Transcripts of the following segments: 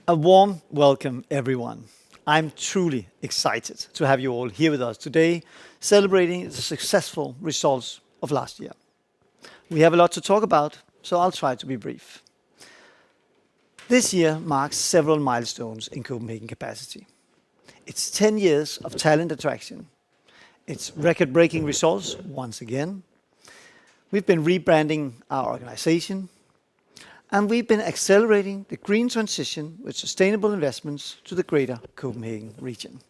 A warm welcome, everyone. I'm truly excited to have you all here with us today, celebrating the successful results of last year. We have a lot to talk about, so I'll try to be brief. This year marks several milestones in Copenhagen capacity. It's 10 years of talent attraction. It's record-breaking results once again. We've been rebranding our organization, and we've been accelerating the green transition with sustainable investments to the greater Copenhagen region.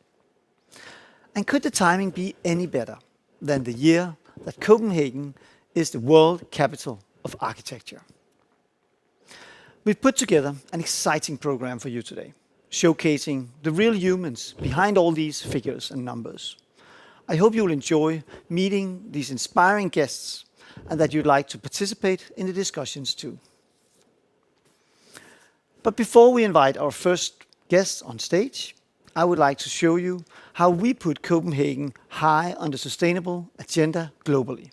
And could the timing be any better than the year that Copenhagen is the world capital of architecture? We've put together an exciting program for you today, showcasing the real humans behind all these figures and numbers. I hope you'll enjoy meeting these inspiring guests and that you'd like to participate in the discussions too. But before we invite our first guests on stage, I would like to show you how we put Copenhagen high on the sustainable agenda globally.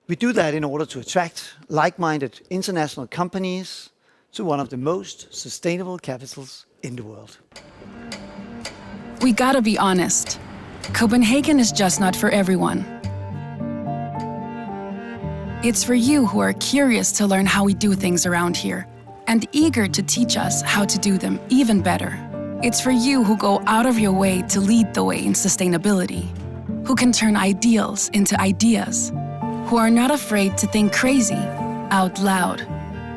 We do that in order to attract like-minded international companies to one of the most sustainable capitals in the world. We gotta be honest. Copenhagen is just not for everyone. It's for you who are curious to learn how we do things around here, and eager to teach us how to do them even better. It's for you who go out of your way to lead the way in sustainability, who can turn ideals into ideas, who are not afraid to think crazy out loud.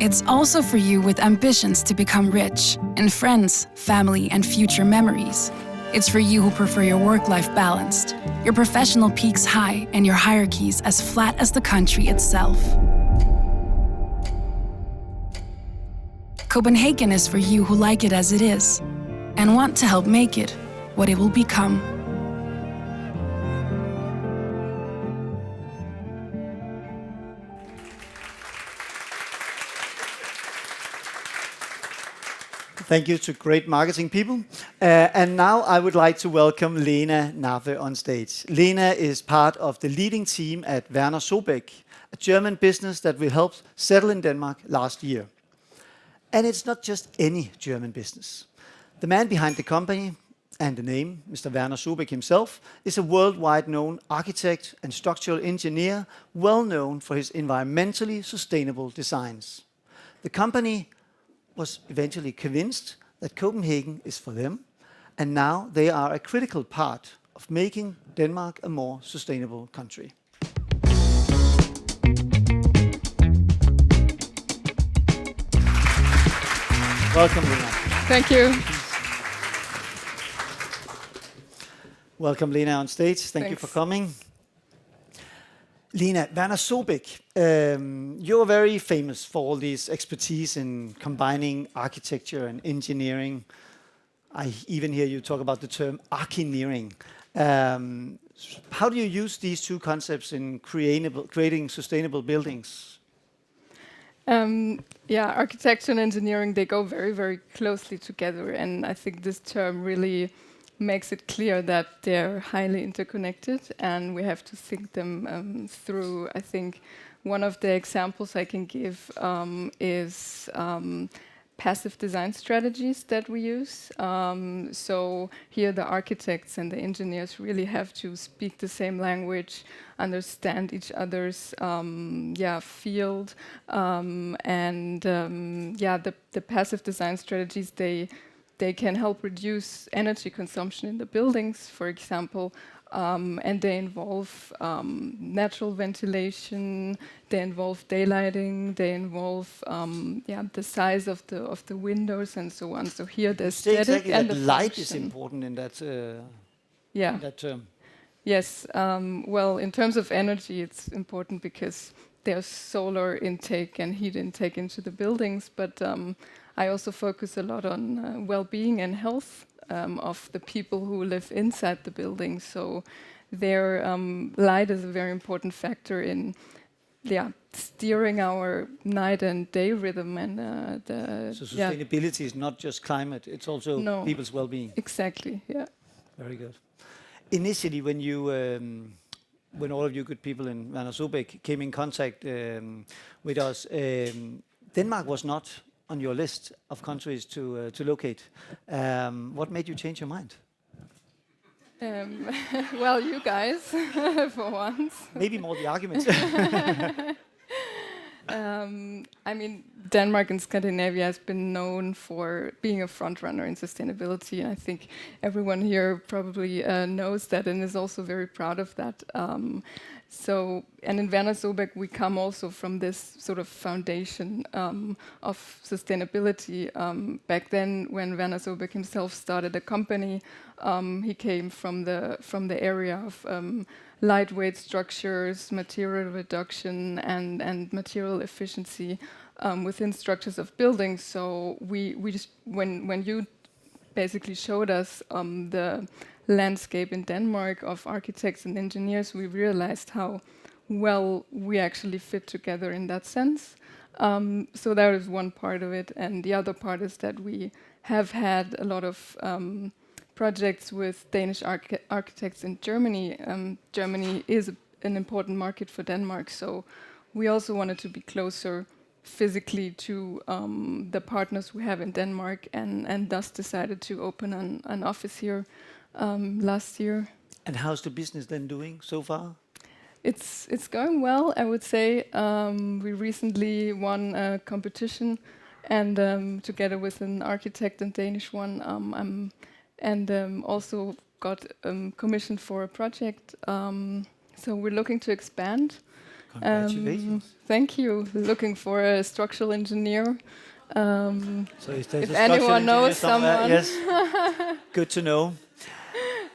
It's also for you with ambitions to become rich in friends, family, and future memories. It's for you who prefer your work-life balanced, your professional peaks high, and your hierarchies as flat as the country itself. Copenhagen is for you who like it as it is and want to help make it what it will become. Thank you to great marketing people. And now I would like to welcome Lena Nafe on stage. Lena is part of the leading team at Werner Sobek, a German business that we helped settle in Denmark last year. And it's not just any German business. The man behind the company and the name, Mr. Werner Sobek himself, is a worldwide known architect and structural engineer, well known for his environmentally sustainable designs. The company was eventually convinced that Copenhagen is for them, and now they are a critical part of making Denmark a more sustainable country. Welcome, Lena. Thank you. Welcome, Lena, on stage. Thank you for coming. Lena, Werner Sobek, you're very famous for all this expertise in combining architecture and engineering. I even hear you talk about the term archineering. How do you use these two concepts in creating sustainable buildings? Yeah, architecture and engineering, they go very, very closely together. And I think this term really makes it clear that they're highly interconnected and we have to think them through. I think one of the examples I can give is passive design strategies that we use. So here the architects and the engineers really have to speak the same language, understand each other's field, and the passive design strategies, they can help reduce energy consumption in the buildings, for example, and they involve natural ventilation, they involve daylighting, they involve the size of the windows and so on. So here the aesthetic exactly and that the light function. is important in that, that term. Yes, well, in terms of energy, it's important because there's solar intake and heat intake into the buildings, but I also focus a lot on well-being and health of the people who live inside the building. So their light is a very important factor in steering our night and day rhythm. And so sustainability is not just climate, it's also people's well-being. Exactly, yeah. Very good. Initially, when you when all of you good people in Werner Sobek came in contact with us, Denmark was not on your list of countries to locate. What made you change your mind? Well, you guys, for once. Maybe more the arguments. I mean, Denmark and Scandinavia has been known for being a front runner in sustainability. I think everyone here probably knows that and is also very proud of that. And in Werner Sobek, we come also from this sort of foundation of sustainability. Back then, when Werner Sobek himself started a company, he came from the area of lightweight structures, material reduction, and material efficiency within structures of buildings. So we just when you basically showed us the landscape in Denmark of architects and engineers, we realized how well we actually fit together in that sense. So that is one part of it, and the other part is that we have had a lot of projects with Danish architects in Germany. Germany is an important market for Denmark, so we also wanted to be closer physically to the partners we have in Denmark, and thus decided to open an office here last year. And how's the business then doing so far? It's going well, I would say. We recently won a competition, and together with an architect and Danish one, also got commissioned for a project. So we're looking to expand. Congratulations. Thank you. Looking for a structural engineer. So if there's if a structural anyone knows somewhere, someone. yes. Good to know.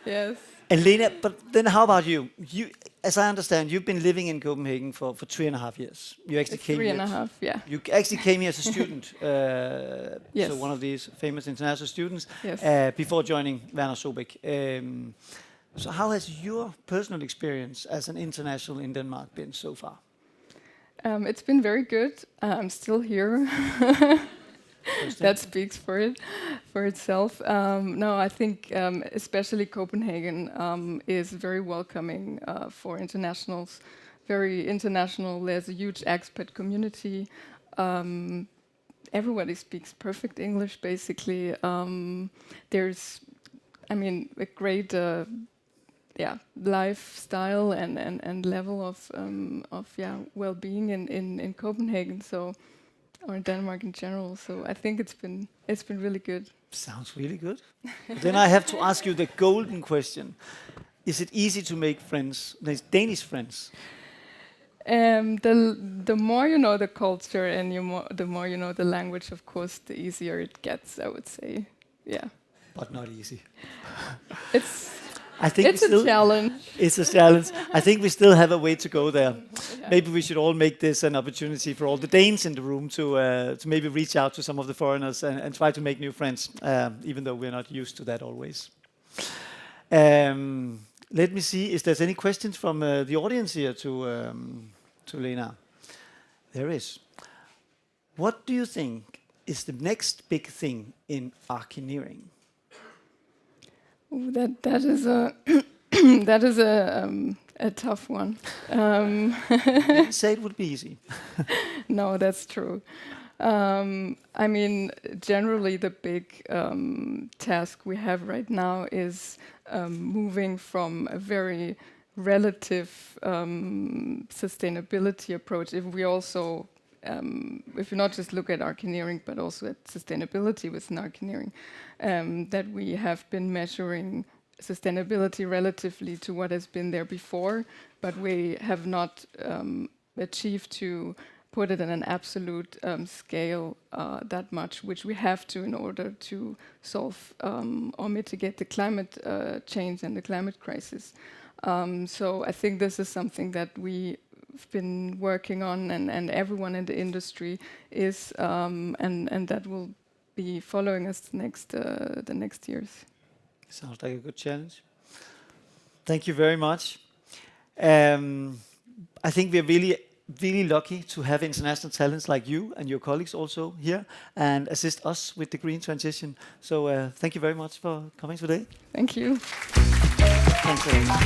Yes. And Lena, but then how about you? You, as I understand, you've been living in Copenhagen for 3.5 years. You actually came Three here. and a half, yeah. You actually came here as a student. Yes. So one of these famous international students. Yes. Before joining Werner Sobek. So how has your personal experience as an international in Denmark been so far? It's been very good. I'm still here. That speaks for itself. No, I think especially Copenhagen is very welcoming for internationals. Very international. There's a huge expat community. Everybody speaks perfect English, basically. There's, I mean, a great lifestyle and level of well-being in Copenhagen. So. Or in Denmark in general, so I think it's been really good. Sounds really good. Then I have to ask you the golden question: is it easy to make friends, Danish friends? The more you know the culture and the more you know the language, of course, the easier it gets. I would say, yeah. But not easy. It's a challenge. It's a challenge. I think we still have a way to go there. Yeah. Maybe we should all make this an opportunity for all the Danes in the room to maybe reach out to some of the foreigners and try to make new friends, even though we're not used to that always. Let me see if there's any questions from the audience here to Lena. There is. What do you think is the next big thing in archineering? Ooh, that is a that is a tough one. Didn't say it would be easy. No, that's true. I mean, generally the big task we have right now is moving from a very relative sustainability approach. If you not just look at archineering, but also at sustainability within archineering, that we have been measuring sustainability relatively to what has been there before, but we have not achieved to put it in an absolute scale that much, which we have to in order to solve or mitigate the climate change and the climate crisis. So I think this is something that we've been working on, and everyone in the industry is, and that will be following us the next years. Sounds like a good challenge. Thank you very much. I think we're really lucky to have international talents like you and your colleagues also here and assist us with the green transition. So thank you very much for coming today. Thank you. Thanks very much.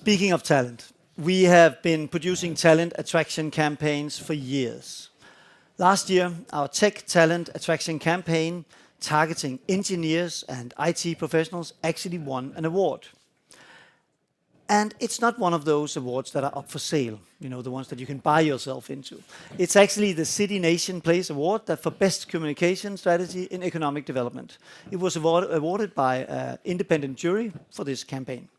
Speaking of talent, we have been producing talent attraction campaigns for years. Last year, our tech talent attraction campaign targeting engineers and IT professionals actually won an award. And it's not one of those awards that are up for sale, you know, the ones that you can buy yourself into. It's actually the City Nation Place Award that for best communication strategy in economic development. It was awarded by an independent jury for this campaign.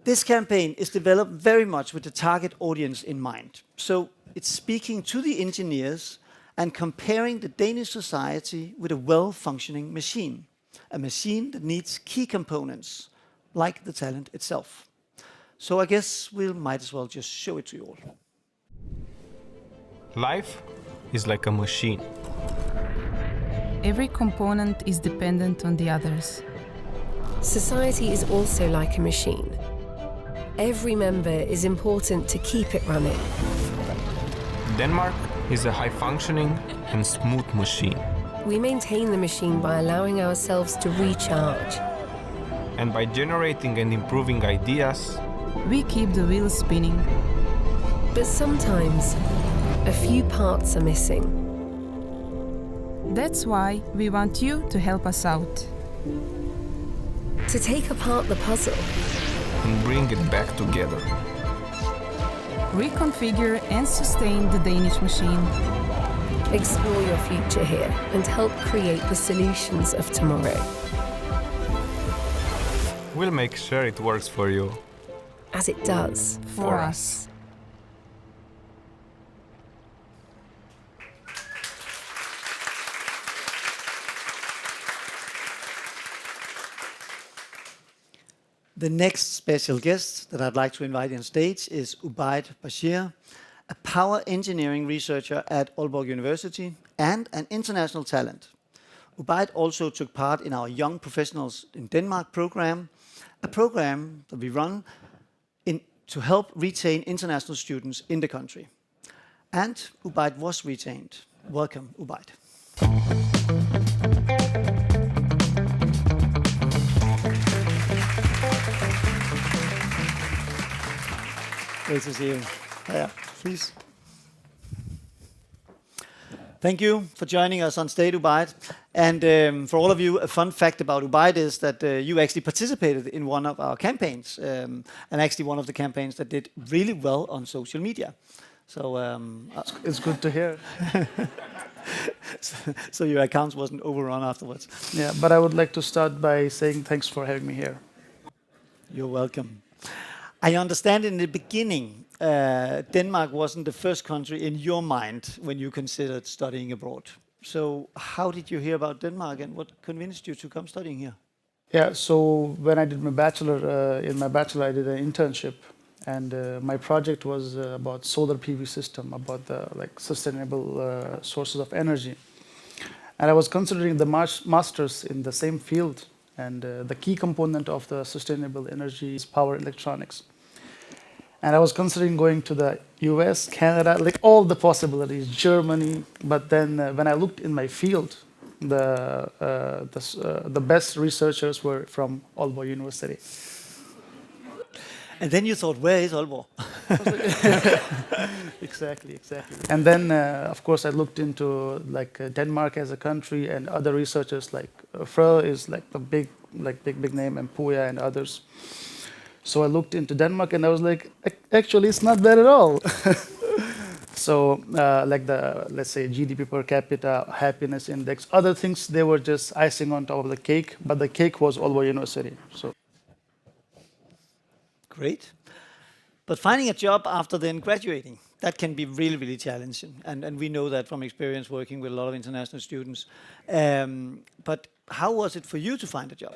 This campaign is developed very much with the target audience in mind. So it's speaking to the engineers and comparing the Danish society with a well-functioning machine. A machine that needs key components, like the talent itself. So I guess we might as well just show it to you all. Life is like a machine. Every component is dependent on the others. Society is also like a machine. Every member is important to keep it running. Denmark is a high-functioning and smooth machine. We maintain the machine by allowing ourselves to recharge. And by generating and improving ideas, We keep the wheels spinning. But sometimes, a few parts are missing. That's why we want you to help us out. To take apart the puzzle, and bring it back together. Reconfigure and sustain the Danish machine. explore your future here and help create the solutions of tomorrow. We'll make sure it works for you. As it does For us. The next special guest that I'd like to invite on stage is Ubaid Bashir, a power engineering researcher at Aalborg University and an international talent. Ubaid also took part in our Young Professionals in Denmark program, a program that we run to help retain international students in the country. And Ubaid was retained. Welcome, Ubaid. Great to see you. Yeah, please. Thank you for joining us on stage, Ubaid. And for all of you, a fun fact about Ubaid is that you actually participated in one of our campaigns, and actually one of the campaigns that did really well on social media. So it's good to hear. So your accounts wasn't overrun afterwards. Yeah, but I would like to start by saying thanks for having me here. You're welcome. I understand in the beginning, Denmark wasn't the first country in your mind when you considered studying abroad. So how did you hear about Denmark and what convinced you to come studying here? Yeah, so when I did my bachelor, I did an internship, and my project was about solar PV system, about the sustainable sources of energy. And I was considering the masters in the same field, and the key component of the sustainable energy is power electronics. And I was considering going to the US, Canada, like all the possibilities, Germany. But then when I looked in my field, the best researchers were from Aalborg University. And then you thought, where is Aalborg? Exactly. And then, of course, I looked into Denmark as a country, and other researchers like Frø is like the big name, and Puya and others. So I looked into Denmark, and I was like, actually, it's not bad at all. So, let's say GDP per capita, happiness index, other things, they were just icing on top of the cake, but the cake was Aalborg University. So. Great. But finding a job after then graduating, that can be really, really challenging. And we know that from experience working with a lot of international students. But how was it for you to find a job?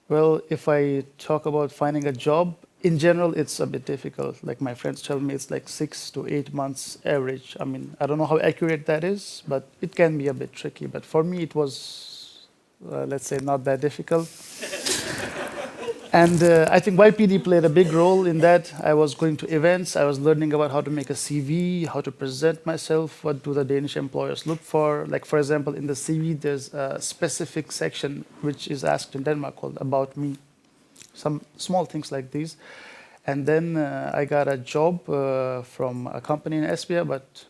Well, if I talk about finding a job, in general, it's a bit difficult. Like my friends tell me, it's like 6 to 8 months average. I mean, I don't know how accurate that is, but it can be a bit tricky. But for me, it was, let's say, not that difficult. And I think YPD played a big role in that. I was going to events, I was learning about how to make a CV, how to present myself, what do the Danish employers look for. Like, for example, in the CV, there's a specific section which is asked in Denmark called About Me. some small things like these. And then I got a job from a company in Asbjørn, but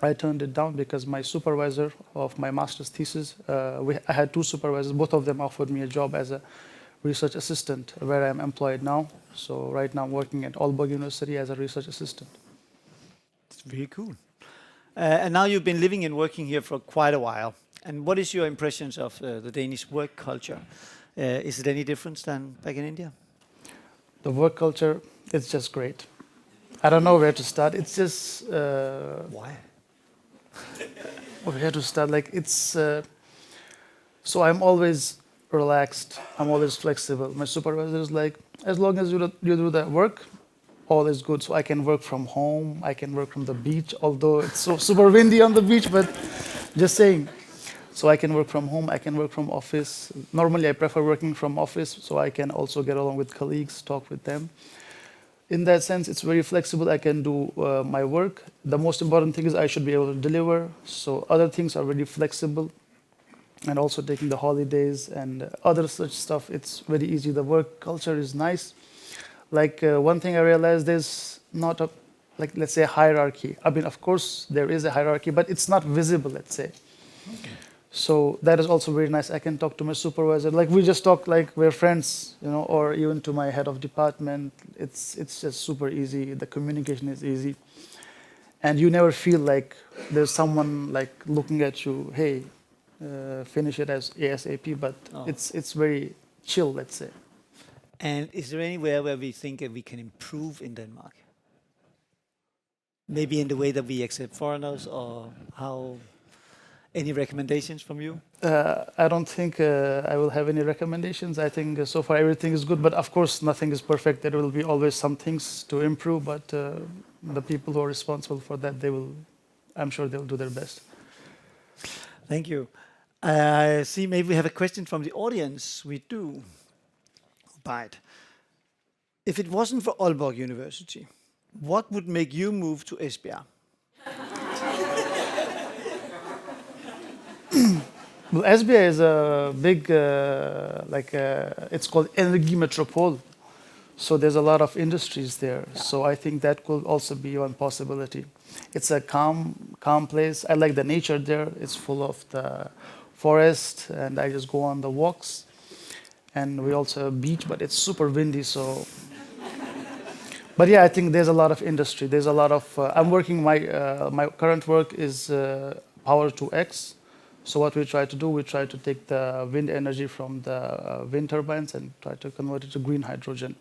I turned it down because my supervisor of my master's thesis, I had two supervisors, both of them offered me a job as a research assistant where I'm employed now. So right now I'm working at Aalborg University as a research assistant. It's very cool. And now you've been living and working here for quite a while. And what is your impressions of the Danish work culture? Is it any different than back in India? The work culture, it's just great. I don't know where to start. It's just... Why? Where to start? Like it's... so I'm always relaxed. I'm always flexible. My supervisor is like, as long as you do that work, all is good. So I can work from home. I can work from the beach, although it's so super windy on the beach, but just saying. So I can work from home, I can work from office. Normally I prefer working from office, so I can also get along with colleagues, talk with them. In that sense, it's very flexible. I can do my work. The most important thing is I should be able to deliver. So other things are very flexible. And also taking the holidays and other such stuff, it's very easy. The work culture is nice. Like one thing I realized, there's not a, like let's say, hierarchy. I mean, of course, there is a hierarchy, but it's not visible, let's say. Okay. So that is also very nice. I can talk to my supervisor. Like we just talk like we're friends, you know, or even to my head of department. It's just super easy. The communication is easy. And you never feel like there's someone like looking at you, hey, finish it as ASAP, but it's very chill, let's say. And is there anywhere where we think that we can improve in Denmark? Maybe in the way that we accept foreigners, or how? Any recommendations from you? I don't think I will have any recommendations. I think so far everything is good, but of course nothing is perfect. There will be always some things to improve, but the people who are responsible for that, I'm sure they'll do their best. Thank you. I see maybe we have a question from the audience. We do. Ubaid. If it wasn't for Aalborg University, what would make you move to Asbjørn? Well, Asbjørn is a big, it's called Energy Metropole. So there's a lot of industries there. Yeah. So I think that could also be one possibility. It's a calm place. I like the nature there. It's full of the forest, and I just go on the walks. And we also have a beach, but it's super windy, so... But yeah, I think there's a lot of industry. There's a lot of... I'm working, my current work is Power to X. So what we try to do, we try to take the wind energy from the wind turbines and try to convert it to green hydrogen.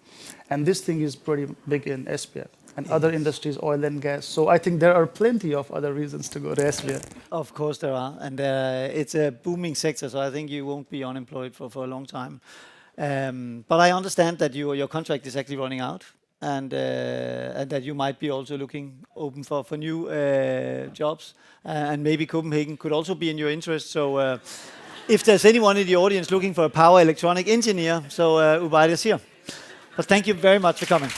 And this thing is pretty big in Asbjørn. And other industries, oil and gas. So I think there are plenty of other reasons to go to Asbjørn. Of course there are. And it's a booming sector, so I think you won't be unemployed for a long time. But I understand that your contract is actually running out. And that you might be also open for new jobs. And maybe Copenhagen could also be in your interest. So if there's anyone in the audience looking for a power electronic engineer, so Ubaid is here. But thank you very much for coming.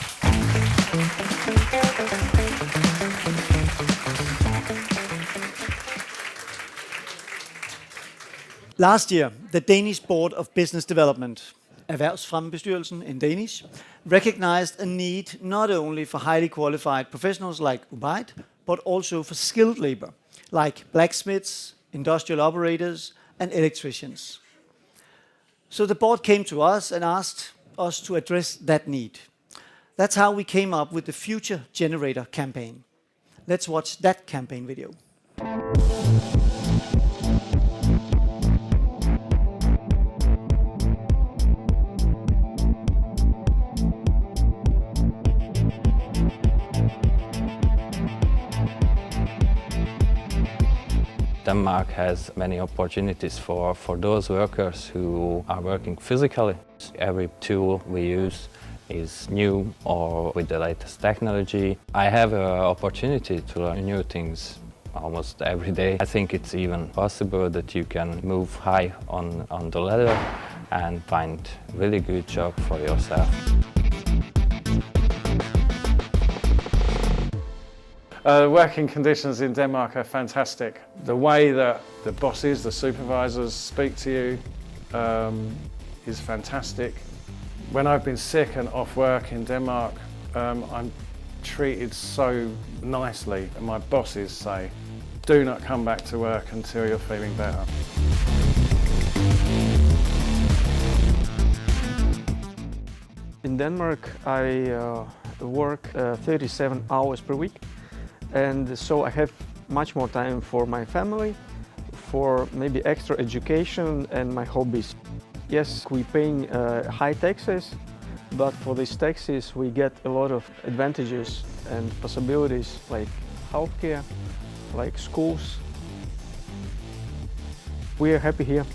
Last year, the Danish Board of Business Development, Erhvervsfremmebestyrelsen in Danish, recognized a need not only for highly qualified professionals like Ubaid, but also for skilled labor, like blacksmiths, industrial operators, and electricians. So the board came to us and asked us to address that need. That's how we came up with the Future Generator campaign. Let's watch that campaign video. Denmark has many opportunities for those workers who are working physically. Every tool we use is new or with the latest technology. I have an opportunity to learn new things almost every day. I think it's even possible that you can move high on the ladder and find a really good job for yourself. Working conditions in Denmark are fantastic. The way that the bosses, the supervisors speak to you is fantastic. When I've been sick and off work in Denmark, I'm treated so nicely, and my bosses say, do not come back to work until you're feeling better. In Denmark, I work 37 hours per week, and so I have much more time for my family, for maybe extra education and my hobbies. Yes, we're paying high taxes, but for these taxes we get a lot of advantages and possibilities like healthcare, like schools. We are happy here.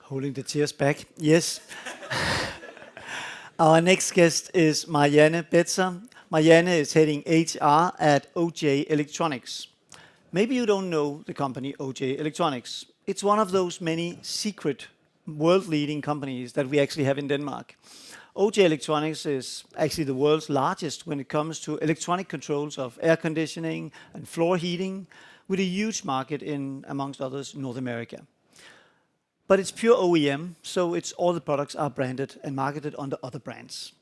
Holding the tears back. Yes. Our next guest is Marianne Betzer. Marianne is heading HR at OJ Electronics. Maybe you don't know the company OJ Electronics. It's one of those many secret world-leading companies that we actually have in Denmark. OJ Electronics is actually the world's largest when it comes to electronic controls of air conditioning and floor heating, with a huge market in, amongst others, North America. But it's pure OEM, so it's all the products are branded and marketed under other brands.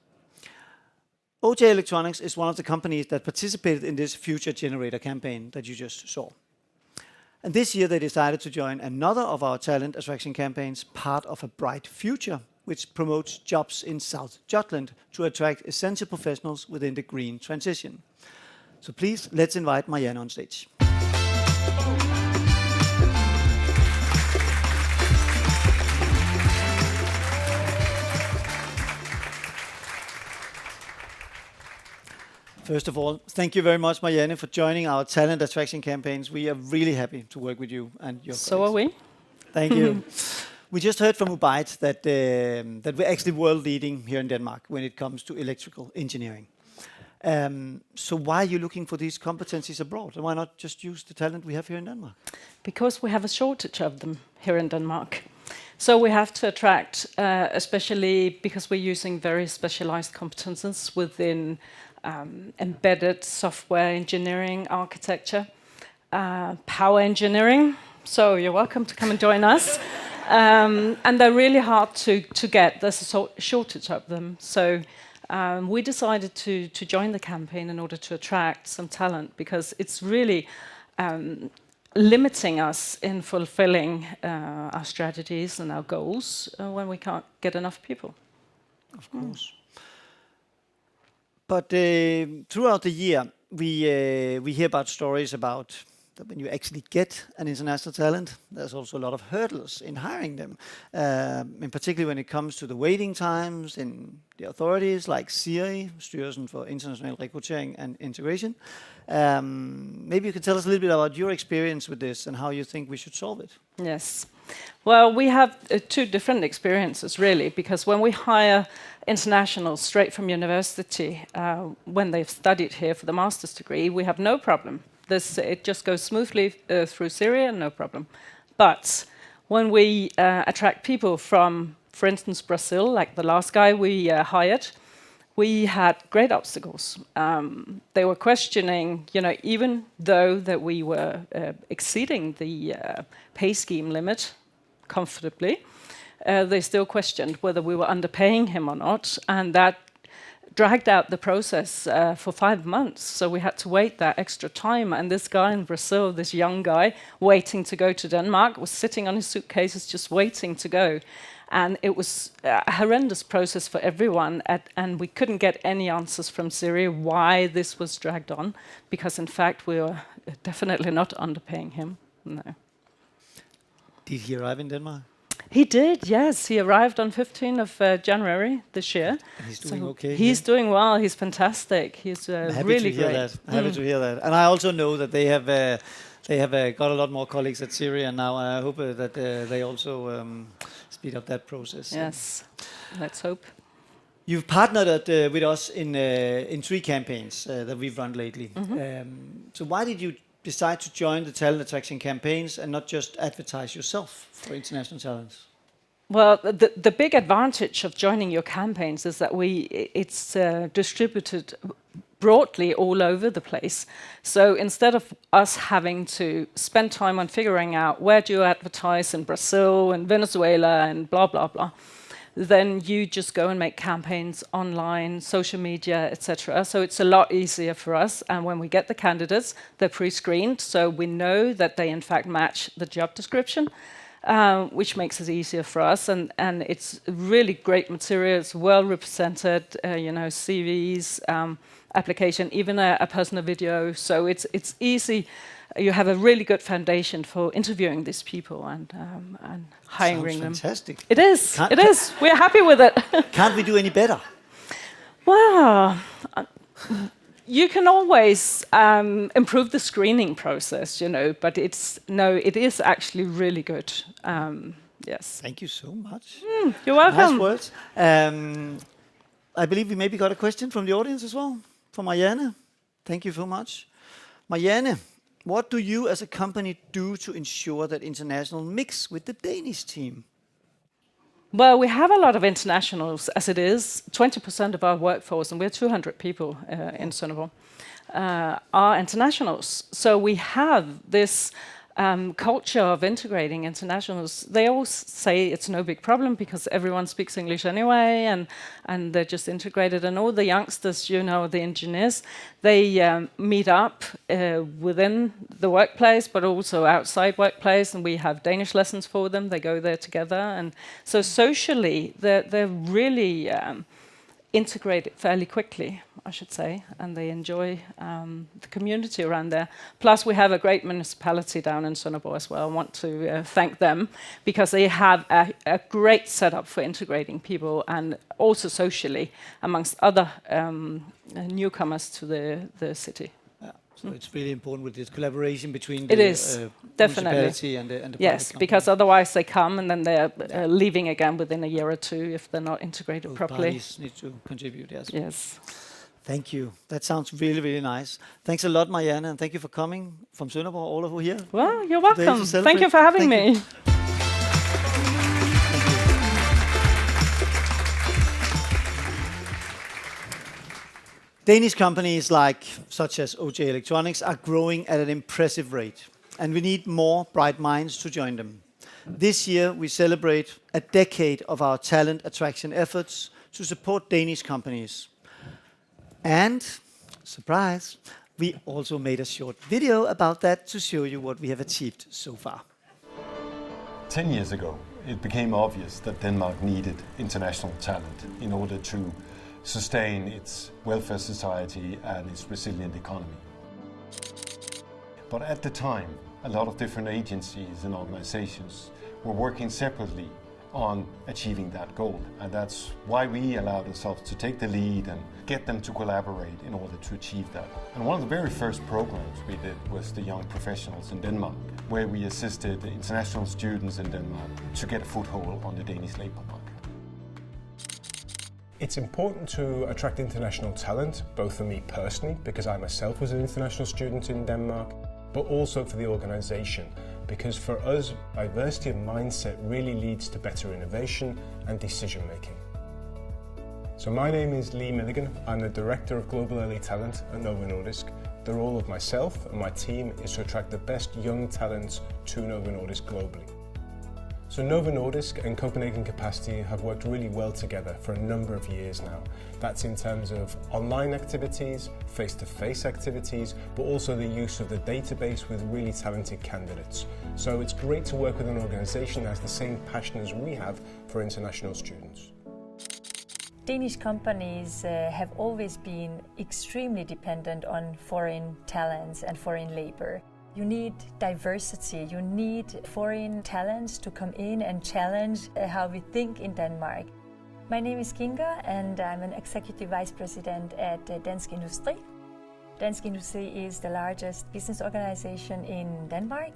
OJ Electronics is one of the companies that participated in this Future Generator campaign that you just saw. And this year they decided to join another of our talent attraction campaigns, part of a Bright Future, which promotes jobs in South Jutland to attract essential professionals within the green transition. So please, let's invite Marianne on stage. First of all, thank you very much, Marianne, for joining our talent attraction campaigns. We are really happy to work with you and your So colleagues. are we. Thank you. We just heard from Ubaid that we're actually world leading here in Denmark when it comes to electrical engineering. So why are you looking for these competencies abroad? And why not just use the talent we have here in Denmark? Because we have a shortage of them here in Denmark. So we have to attract, especially because we're using very specialized competences within embedded software engineering, architecture, power engineering. So you're welcome to come and join us. And they're really hard to get. There's a shortage of them. So we decided to join the campaign in order to attract some talent, because it's really limiting us in fulfilling our strategies and our goals when we can't get enough people. Of course. But throughout the year, we hear about stories about that when you actually get an international talent, there's also a lot of hurdles in hiring them, in particular when it comes to the waiting times in the authorities like SIRI, Styrelsen for International Rekruttering and Integration. Maybe you can tell us a little bit about your experience with this and how you think we should solve it. Yes. Well, we have two different experiences, really, because when we hire internationals straight from university, when they've studied here for the master's degree, we have no problem. It just goes smoothly through Syria, no problem. But when we attract people from, for instance, Brazil, like the last guy we hired, we had great obstacles. They were questioning, even though that we were exceeding the pay scheme limit comfortably, they still questioned whether we were underpaying him or not, and that dragged out the process for 5 months. So we had to wait that extra time. And this guy in Brazil, this young guy waiting to go to Denmark, was sitting on his suitcases just waiting to go. And it was a horrendous process for everyone. And we couldn't get any answers from Syria why this was dragged on, because in fact we were definitely not underpaying him. No. Did he arrive in Denmark? He did, yes. He arrived on 15th of January this year. And he's doing okay. He's doing well. He's fantastic. He's really great. Happy to hear that. And I also know that they have got a lot more colleagues at Syria now. I hope that they also speed up that process. Yes, let's hope. You've partnered with us in 3 campaigns that we've run lately. So why did you decide to join the talent attraction campaigns and not just advertise yourself for international talents? Well, the big advantage of joining your campaigns is that it's distributed broadly all over the place. So instead of us having to spend time on figuring out where do you advertise in Brazil and Venezuela and blah, blah, blah, then you just go and make campaigns online, social media, etc. So it's a lot easier for us. And when we get the candidates, they're pre-screened, so we know that they in fact match the job description, which makes it easier for us. And it's really great material. It's well represented, CVs, application, even a personal video. So it's easy. You have a really good foundation for interviewing these people and hiring them. Fantastic. It is. It is. We're happy with it. Can't we do any better? Well, you can always improve the screening process, but it is actually really good. Yes. Thank you so much. You're welcome. Nice words. I believe we maybe got a question from the audience as well, from Marianne. Thank you so much. Marianne, what do you as a company do to ensure that international mix with the Danish team? Well, we have a lot of internationals as it is. 20% of our workforce, and we're 200 people in Sønderborg, are internationals. So we have this culture of integrating internationals. They all say it's no big problem because everyone speaks English anyway, and they're just integrated. And all the youngsters, the engineers, they meet up within the workplace, but also outside workplace, and we have Danish lessons for them. They go there together, and so socially, they're really integrated fairly quickly, I should say, and they enjoy the community around there. Plus, we have a great municipality down in Sønderborg as well. I want to thank them because they have a great setup for integrating people and also socially amongst other newcomers to the city. So it's really important with this collaboration between the definitely municipality and the yes, private because otherwise they come and then they're leaving again within a year or two if they're not integrated Both properly. Parties need to contribute, yes. Yes. Thank you. That sounds really, really nice. Thanks a lot, Marianne, and thank you for coming from Sønderborg all over here. Well, you're welcome. Thank you for having me. Danish companies such as OJ Electronics are growing at an impressive rate, and we need more bright minds to join them. This year, we celebrate a decade of our talent attraction efforts to support Danish companies. And, surprise, we also made a short video about that to show you what we have achieved so far. 10 years ago, it became obvious that Denmark needed international talent in order to sustain its welfare society and its resilient economy. But at the time, a lot of different agencies and organizations were working separately on achieving that goal. And that's why we allowed ourselves to take the lead and get them to collaborate in order to achieve that. And one of the very first programs we did was the Young Professionals in Denmark, where we assisted the international students in Denmark to get a foothold on the Danish labor market. It's important to attract international talent, both for me personally, because I myself was an international student in Denmark, but also for the organisation, because for us, diversity of mindset really leads to better innovation and decision making. So my name is Lee Milligan. I'm the Director of Global Early Talent at Novo Nordisk. The role of myself and my team is to attract the best young talents to Novo Nordisk globally. So Novo Nordisk and Copenhagen Capacity have worked really well together for a number of years now. That's in terms of online activities, face-to-face activities, but also the use of the database with really talented candidates. So it's great to work with an organisation that has the same passion as we have for international students. Danish companies have always been extremely dependent on foreign talents and foreign labour. You need diversity, you need foreign talents to come in and challenge how we think in Denmark. My name is Kinga and I'm an Executive Vice President at Dansk Industri. Dansk Industri is the largest business organization in Denmark.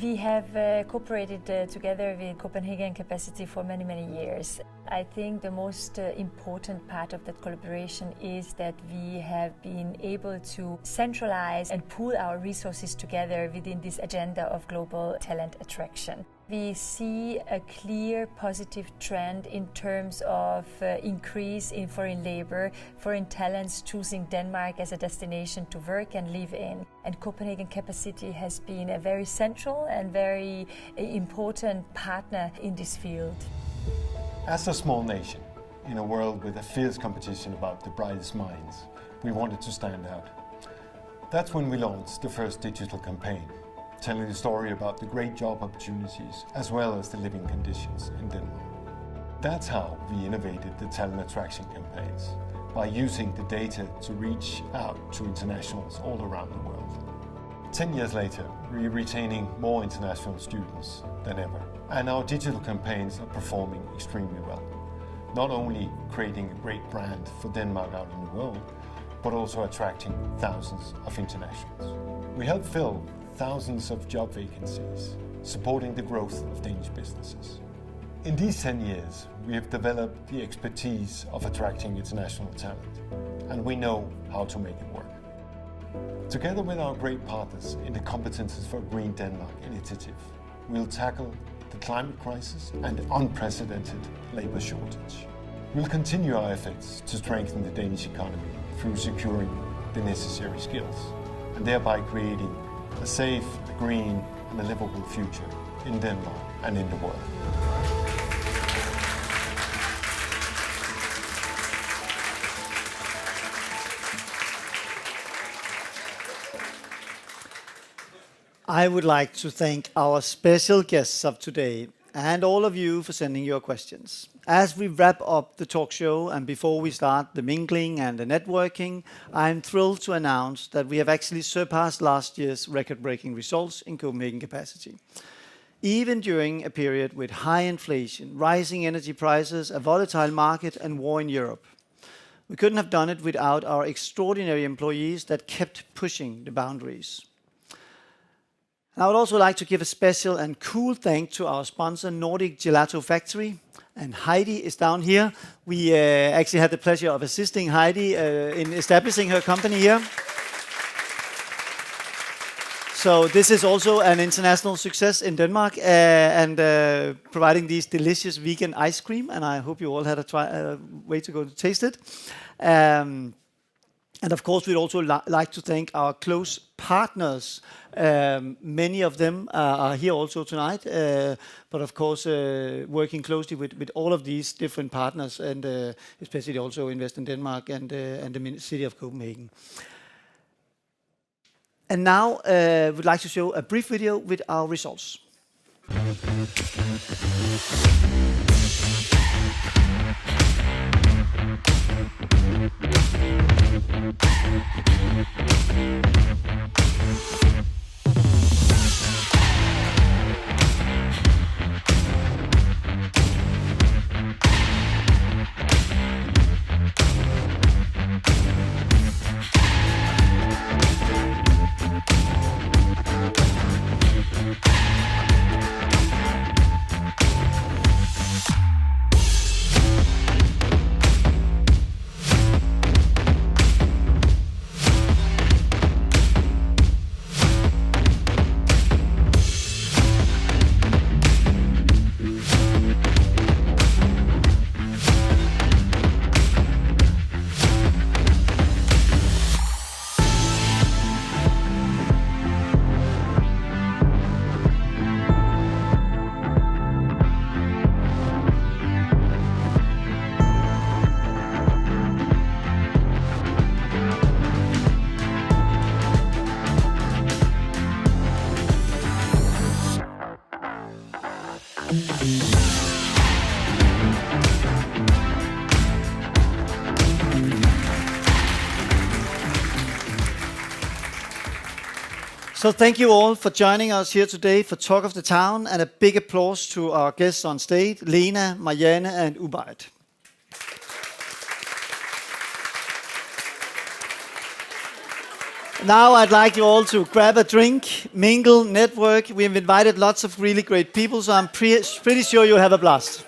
We have cooperated together with Copenhagen Capacity for many, many years. I think the most important part of that collaboration is that we have been able to centralize and pool our resources together within this agenda of global talent attraction. We see a clear positive trend in terms of increase in foreign labor, foreign talents choosing Denmark as a destination to work and live in. And Copenhagen Capacity has been a very central and very important partner in this field. As a small nation, in a world with a fierce competition about the brightest minds, we wanted to stand out. That's when we launched the first digital campaign, telling the story about the great job opportunities as well as the living conditions in Denmark. That's how we innovated the talent attraction campaigns, by using the data to reach out to internationals all around the world. 10 years later, we're retaining more international students than ever, and our digital campaigns are performing extremely well. Not only creating a great brand for Denmark out in the world, but also attracting thousands of internationals. We help fill thousands of job vacancies, supporting the growth of Danish businesses. In these 10 years, we have developed the expertise of attracting international talent, and we know how to make it work. Together with our great partners in the Competences for Green Denmark initiative, we'll tackle the climate crisis and the unprecedented labour shortage. We'll continue our efforts to strengthen the Danish economy through securing the necessary skills, and thereby creating a safe, green and a livable future in Denmark and in the world. I would like to thank our special guests of today and all of you for sending your questions. As we wrap up the talk show and before we start the mingling and the networking, I'm thrilled to announce that we have actually surpassed last year's record-breaking results in Copenhagen Capacity. Even during a period with high inflation, rising energy prices, a volatile market and war in Europe. We couldn't have done it without our extraordinary employees that kept pushing the boundaries. And I would also like to give a special and cool thank to our sponsor, Nordic Gelato Factory. And Heidi is down here. We actually had the pleasure of assisting Heidi in establishing her company here. So this is also an international success in Denmark and providing these delicious vegan ice cream. And I hope you all had a way to go to taste it. And of course, we'd also like to thank our close partners. Many of them are here also tonight, but of course, working closely with all of these different partners, and especially also Invest in Denmark and the city of Copenhagen. And now, we'd like to show a brief video with our results. So thank you all for joining us here today for Talk of the Town, and a big applause to our guests on stage, Lena, Marianne and Ubaid. Now I'd like you all to grab a drink, mingle, network. We've invited lots of really great people, so I'm pretty sure you'll have a blast.